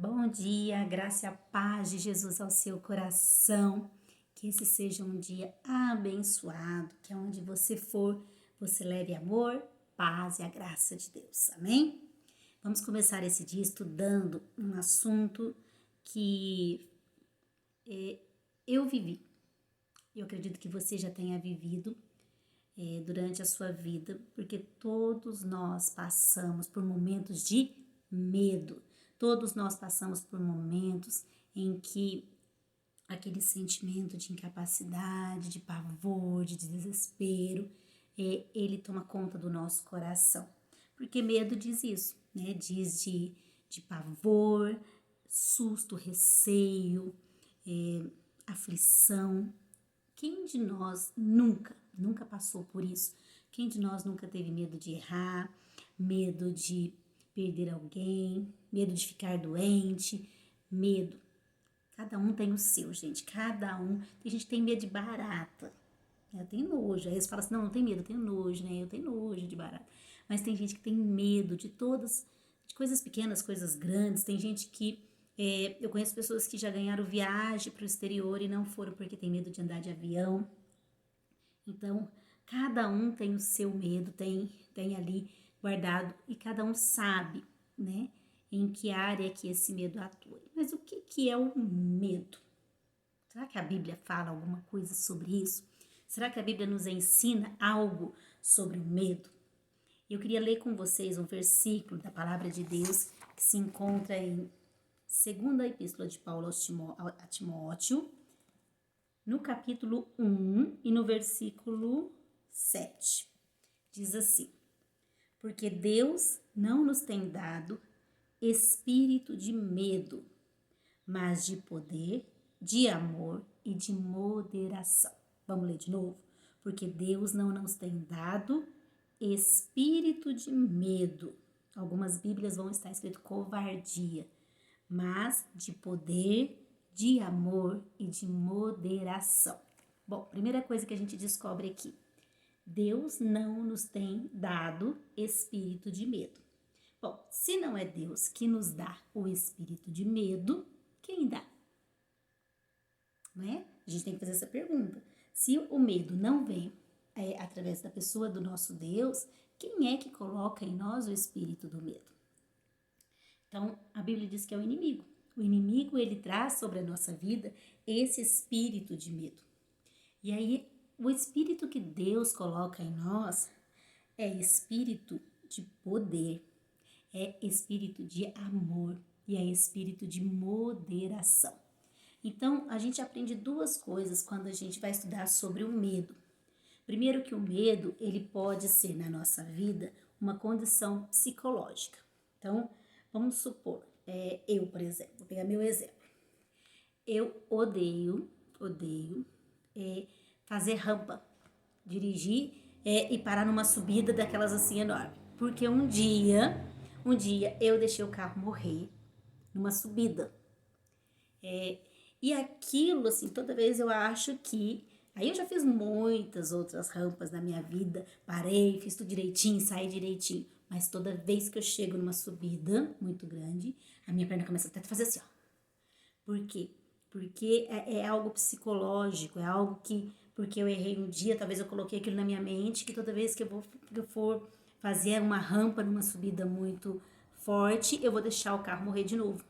Bom dia, graça e a paz de Jesus ao seu coração. Que esse seja um dia abençoado, que aonde você for, você leve amor, paz e a graça de Deus. Amém? Vamos começar esse dia estudando um assunto que eu vivi. Eu acredito que você já tenha vivido durante a sua vida, porque todos nós passamos por momentos de medo. Todos nós passamos por momentos em que aquele sentimento de incapacidade, de pavor, de desespero, ele toma conta do nosso coração. Porque medo diz isso, né? Diz de pavor, susto, receio, aflição. Quem de nós nunca passou por isso? Quem de nós nunca teve medo de errar, medo de perder alguém, medo de ficar doente, medo? Cada um tem o seu, gente. Cada um. Tem gente que tem medo de barata. Eu tenho nojo. Aí eles falam assim: não tem medo, eu tenho nojo, né? Eu tenho nojo de barata. Mas tem gente que tem medo de todas, de coisas pequenas, coisas grandes. Tem gente que. Eu conheço pessoas que já ganharam viagem para o exterior e não foram porque tem medo de andar de avião. Então, cada um tem o seu medo, tem ali guardado e cada um sabe, né, em que área que esse medo atua. Mas o que é o medo? Será que a Bíblia fala alguma coisa sobre isso? Será que a Bíblia nos ensina algo sobre o medo? Eu queria ler com vocês um versículo da palavra de Deus que se encontra em segunda epístola de Paulo a Timóteo, no capítulo 1 e no versículo 7. Diz assim: porque Deus não nos tem dado espírito de medo, mas de poder, de amor e de moderação. Vamos ler de novo? Porque Deus não nos tem dado espírito de medo. Algumas Bíblias vão estar escrito covardia, mas de poder, de amor e de moderação. Bom, primeira coisa que a gente descobre aqui: Deus não nos tem dado espírito de medo. Bom, se não é Deus que nos dá o espírito de medo, quem dá? Não é? A gente tem que fazer essa pergunta. Se o medo não vem através da pessoa do nosso Deus, quem é que coloca em nós o espírito do medo? Então, a Bíblia diz que é o inimigo. O inimigo, ele traz sobre a nossa vida esse espírito de medo. E aí, o espírito que Deus coloca em nós é espírito de poder, é espírito de amor e é espírito de moderação. Então, a gente aprende duas coisas quando a gente vai estudar sobre o medo. Primeiro que o medo, ele pode ser na nossa vida uma condição psicológica. Então, vamos supor, eu, por exemplo, vou pegar meu exemplo. Eu odeio fazer rampa, dirigir e parar numa subida daquelas assim enormes. Porque um dia eu deixei o carro morrer numa subida. E aquilo, assim, toda vez eu acho que... Aí eu já fiz muitas outras rampas na minha vida, parei, fiz tudo direitinho, saí direitinho. Mas toda vez que eu chego numa subida muito grande, a minha perna começa até a fazer assim, ó. Por quê? Porque é algo psicológico, é algo que... Porque eu errei um dia, talvez eu coloquei aquilo na minha mente, que toda vez que eu for fazer uma rampa numa subida muito forte, eu vou deixar o carro morrer de novo.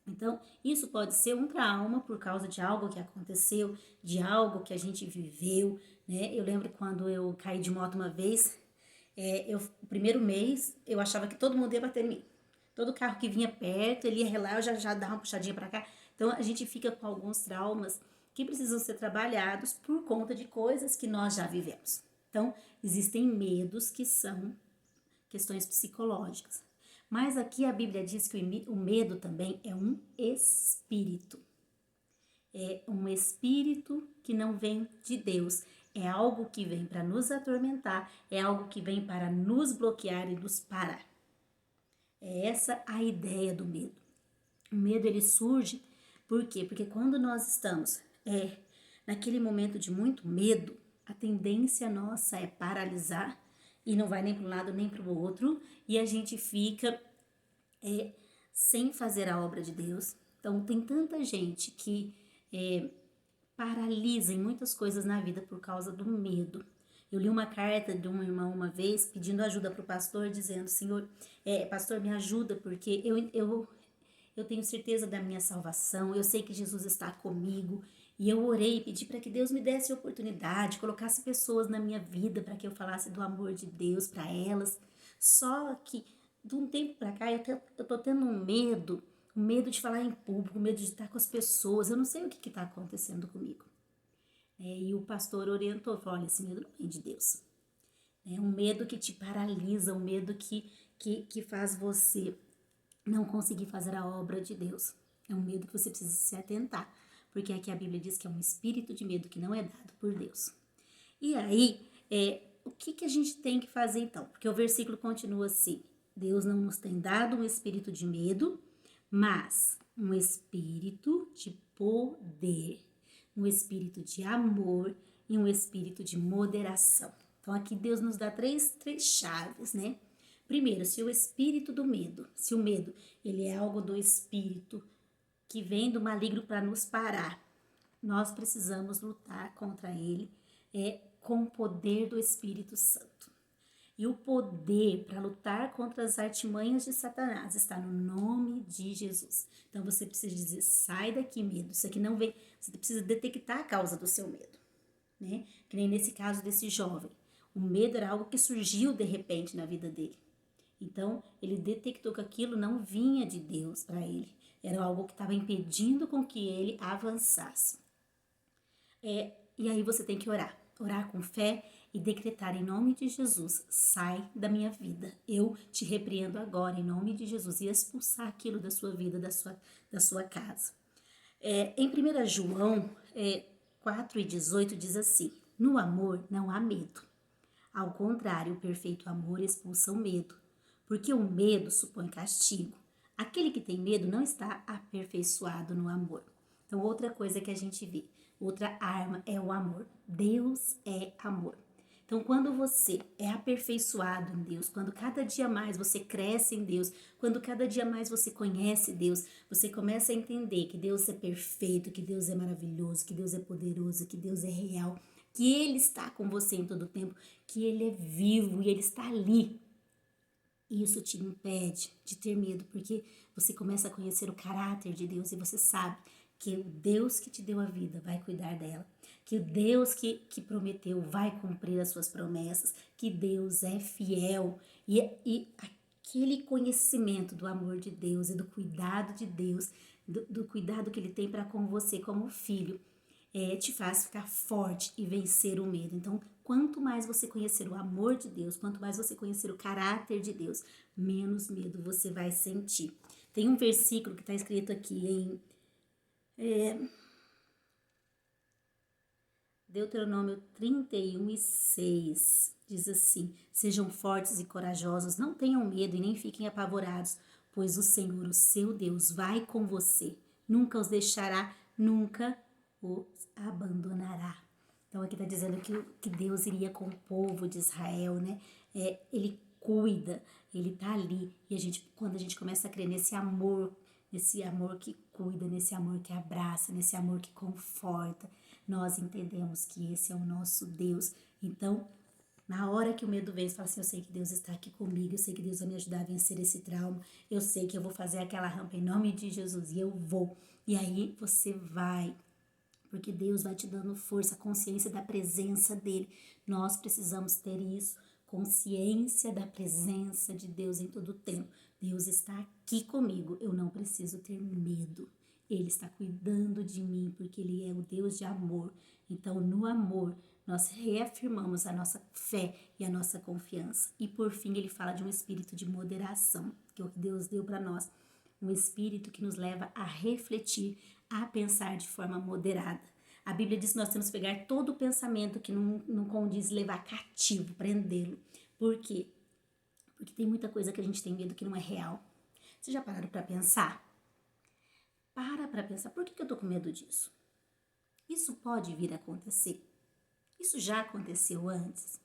Então, isso pode ser um trauma por causa de algo que aconteceu, de algo que a gente viveu, né? Eu lembro quando eu caí de moto uma vez, o primeiro mês, eu achava que todo mundo ia bater em mim. Todo carro que vinha perto, ele ia relar, eu já dava uma puxadinha para cá. Então, a gente fica com alguns traumas que precisam ser trabalhados por conta de coisas que nós já vivemos. Então, existem medos que são questões psicológicas. Mas aqui a Bíblia diz que o medo também é um espírito. É um espírito que não vem de Deus. É algo que vem para nos atormentar, é algo que vem para nos bloquear e nos parar. É essa a ideia do medo. O medo, ele surge, por quê? Porque quando nós estamos naquele momento de muito medo, a tendência nossa é paralisar e não vai nem para um lado nem para o outro, e a gente fica sem fazer a obra de Deus. Então, tem tanta gente que paralisa em muitas coisas na vida por causa do medo. Eu li uma carta de um irmão uma vez pedindo ajuda para o pastor, dizendo: Senhor, pastor, me ajuda, porque eu tenho certeza da minha salvação, eu sei que Jesus está comigo. E eu orei e pedi para que Deus me desse oportunidade, colocasse pessoas na minha vida para que eu falasse do amor de Deus para elas. Só que de um tempo para cá eu tô tendo um medo de falar em público, um medo de estar com as pessoas. Eu não sei o que está acontecendo comigo. E o pastor orientou, falou: olha, esse medo não vem de Deus. É um medo que te paralisa, um medo que faz você não conseguir fazer a obra de Deus. É um medo que você precisa se atentar, porque aqui a Bíblia diz que é um espírito de medo que não é dado por Deus. E aí, o que a gente tem que fazer então? Porque o versículo continua assim: Deus não nos tem dado um espírito de medo, mas um espírito de poder, um espírito de amor e um espírito de moderação. Então aqui Deus nos dá três chaves, né? Primeiro, se o espírito do medo, se o medo ele é algo do espírito que vem do maligno para nos parar, nós precisamos lutar contra ele com o poder do Espírito Santo. E o poder para lutar contra as artimanhas de Satanás está no nome de Jesus. Então você precisa dizer: sai daqui, medo. Isso aqui não vem. Você precisa detectar a causa do seu medo, né? Que nem nesse caso desse jovem. O medo era algo que surgiu de repente na vida dele. Então ele detectou que aquilo não vinha de Deus para ele. Era algo que estava impedindo com que ele avançasse. E aí você tem que orar com fé e decretar em nome de Jesus: sai da minha vida, eu te repreendo agora em nome de Jesus, e expulsar aquilo da sua vida, da sua casa. Em 1 João 4:18 diz assim: no amor não há medo, ao contrário, o perfeito amor expulsa o medo, porque o medo supõe castigo. Aquele que tem medo não está aperfeiçoado no amor. Então, outra coisa que a gente vê, outra arma é o amor. Deus é amor. Então, quando você é aperfeiçoado em Deus, quando cada dia mais você cresce em Deus, quando cada dia mais você conhece Deus, você começa a entender que Deus é perfeito, que Deus é maravilhoso, que Deus é poderoso, que Deus é real, que Ele está com você em todo o tempo, que Ele é vivo e Ele está ali. Isso te impede de ter medo, porque você começa a conhecer o caráter de Deus e você sabe que o Deus que te deu a vida vai cuidar dela, que o Deus que prometeu vai cumprir as suas promessas, que Deus é fiel e aquele conhecimento do amor de Deus e do cuidado de Deus, do cuidado que Ele tem para com você como filho, te faz ficar forte e vencer o medo. Então, quanto mais você conhecer o amor de Deus, quanto mais você conhecer o caráter de Deus, menos medo você vai sentir. Tem um versículo que está escrito aqui em Deuteronômio 31:6. Diz assim: sejam fortes e corajosos, não tenham medo e nem fiquem apavorados, pois o Senhor, o seu Deus, vai com você. Nunca os deixará, nunca os abandonará. Então aqui está dizendo que Deus iria com o povo de Israel, né? Ele cuida, ele está ali. E quando a gente começa a crer nesse amor que cuida, nesse amor que abraça, nesse amor que conforta, nós entendemos que esse é o nosso Deus. Então, na hora que o medo vem, você fala assim: eu sei que Deus está aqui comigo, eu sei que Deus vai me ajudar a vencer esse trauma, eu sei que eu vou fazer aquela rampa em nome de Jesus, e eu vou. E aí você vai, porque Deus vai te dando força, consciência da presença dEle. Nós precisamos ter isso, consciência da presença de Deus em todo o tempo. Deus está aqui comigo, eu não preciso ter medo. Ele está cuidando de mim, porque Ele é o Deus de amor. Então, no amor, nós reafirmamos a nossa fé e a nossa confiança. E, por fim, Ele fala de um espírito de moderação, que é o que Deus deu para nós. Um espírito que nos leva a refletir, a pensar de forma moderada. A Bíblia diz que nós temos que pegar todo o pensamento que não condiz, levar cativo, prendê-lo. Por quê? Porque tem muita coisa que a gente tem medo que não é real. Vocês já pararam para pensar? Para pensar, por que eu tô com medo disso? Isso pode vir a acontecer? Isso já aconteceu antes?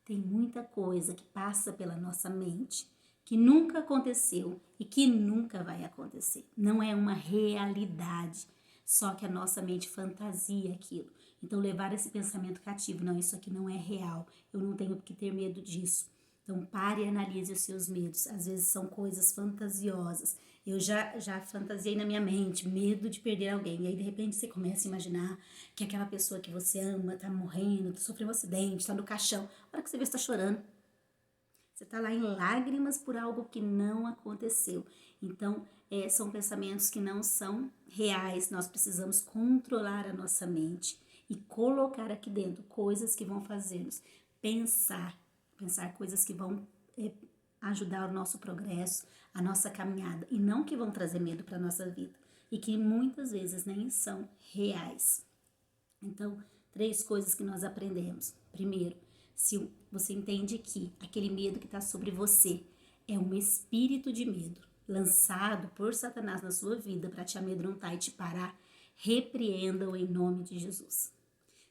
Tem muita coisa que passa pela nossa mente que nunca aconteceu e que nunca vai acontecer. Não é uma realidade, só que a nossa mente fantasia aquilo. Então, levar esse pensamento cativo, não, isso aqui não é real, eu não tenho que ter medo disso. Então, pare e analise os seus medos. Às vezes são coisas fantasiosas. Eu já fantasiei na minha mente, medo de perder alguém. E aí, de repente, você começa a imaginar que aquela pessoa que você ama tá morrendo, sofreu um acidente, tá no caixão. A hora que você vê, você tá chorando. Você está lá em lágrimas por algo que não aconteceu. Então, são pensamentos que não são reais. Nós precisamos controlar a nossa mente e colocar aqui dentro coisas que vão fazer-nos pensar coisas que vão ajudar o nosso progresso, a nossa caminhada, e não que vão trazer medo para a nossa vida e que muitas vezes nem são reais. Então, 3 coisas que nós aprendemos. Primeiro, se você entende que aquele medo que está sobre você é um espírito de medo lançado por Satanás na sua vida para te amedrontar e te parar, repreenda-o em nome de Jesus.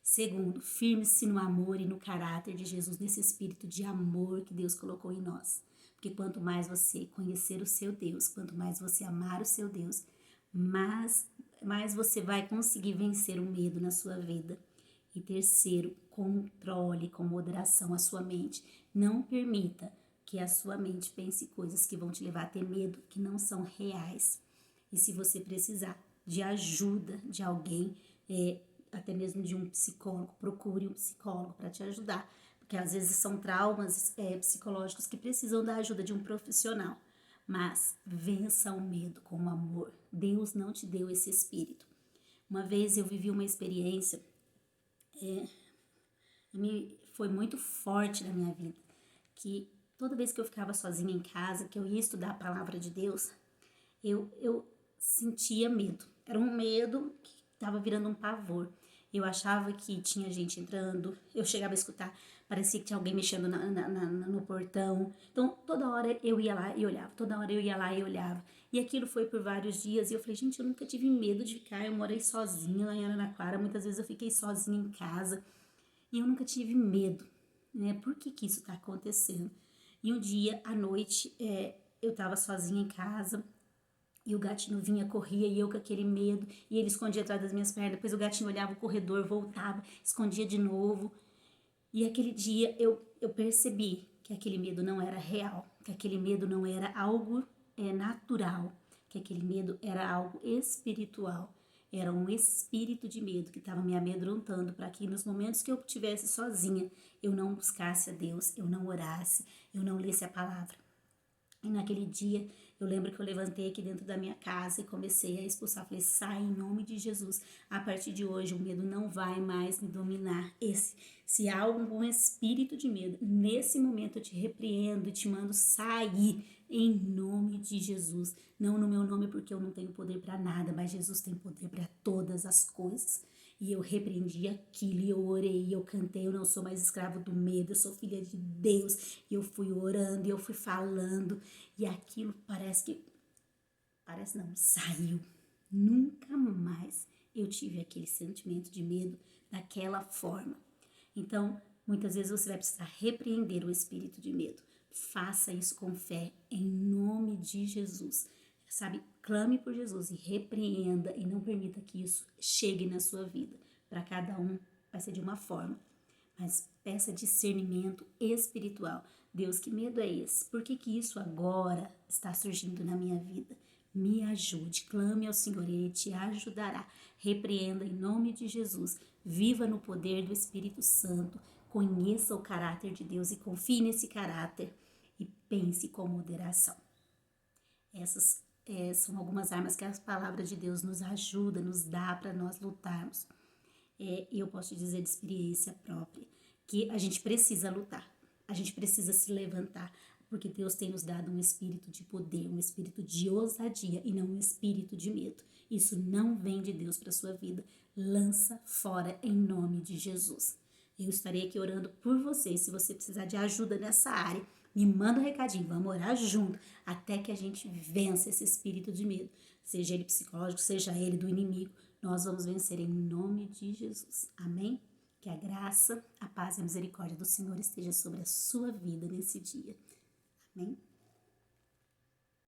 Segundo, firme-se no amor e no caráter de Jesus, nesse espírito de amor que Deus colocou em nós. Porque quanto mais você conhecer o seu Deus, quanto mais você amar o seu Deus, mais você vai conseguir vencer o medo na sua vida. E terceiro, controle com moderação a sua mente. Não permita que a sua mente pense coisas que vão te levar a ter medo, que não são reais. E se você precisar de ajuda de alguém, até mesmo de um psicólogo, procure um psicólogo para te ajudar. Porque às vezes são traumas psicológicos que precisam da ajuda de um profissional. Mas vença o medo com amor. Deus não te deu esse espírito. Uma vez eu vivi uma experiência foi muito forte na minha vida, que toda vez que eu ficava sozinha em casa, que eu ia estudar a palavra de Deus, eu sentia medo. Era um medo que estava virando um pavor. Eu achava que tinha gente entrando, eu chegava a escutar, parecia que tinha alguém mexendo no portão. Então, toda hora eu ia lá e olhava, toda hora eu ia lá e olhava. E aquilo foi por vários dias e eu falei, gente, eu nunca tive medo de ficar, eu morei sozinha lá em Araraquara, muitas vezes eu fiquei sozinha em casa e eu nunca tive medo, né? Por que isso está acontecendo? E um dia, à noite, eu estava sozinha em casa, e o gatinho vinha, corria, e eu com aquele medo, e ele escondia atrás das minhas pernas, depois o gatinho olhava o corredor, voltava, escondia de novo. E aquele dia eu percebi que aquele medo não era real, que aquele medo não era algo natural, que aquele medo era algo espiritual. Era um espírito de medo que estava me amedrontando para que nos momentos que eu estivesse sozinha, eu não buscasse a Deus, eu não orasse, eu não lesse a palavra. E naquele dia, eu lembro que eu levantei aqui dentro da minha casa e comecei a expulsar. Falei, sai em nome de Jesus. A partir de hoje, o medo não vai mais me dominar. Se há algum espírito de medo, nesse momento eu te repreendo e te mando sair em nome de Jesus. Não no meu nome, porque eu não tenho poder para nada, mas Jesus tem poder para todas as coisas. E eu repreendi aquilo, e eu orei, e eu cantei, eu não sou mais escravo do medo, eu sou filha de Deus. E eu fui orando, e eu fui falando, e aquilo saiu. Nunca mais eu tive aquele sentimento de medo daquela forma. Então, muitas vezes você vai precisar repreender o espírito de medo. Faça isso com fé, em nome de Jesus. Sabe, clame por Jesus e repreenda e não permita que isso chegue na sua vida. Para cada um vai ser de uma forma, mas peça discernimento espiritual. Deus, que medo é esse? Por que isso agora está surgindo na minha vida? Me ajude, clame ao Senhor e Ele te ajudará. Repreenda em nome de Jesus. Viva no poder do Espírito Santo. Conheça o caráter de Deus e confie nesse caráter e pense com moderação. Essas são algumas armas que a palavra de Deus nos ajuda, nos dá para nós lutarmos. E eu posso te dizer de experiência própria que a gente precisa lutar, a gente precisa se levantar, porque Deus tem nos dado um espírito de poder, um espírito de ousadia e não um espírito de medo. Isso não vem de Deus para a sua vida. Lança fora em nome de Jesus. Eu estarei aqui orando por você. Se você precisar de ajuda nessa área, me manda um recadinho, vamos orar junto, até que a gente vença esse espírito de medo, seja ele psicológico, seja ele do inimigo, nós vamos vencer em nome de Jesus, amém? Que a graça, a paz e a misericórdia do Senhor esteja sobre a sua vida nesse dia, amém?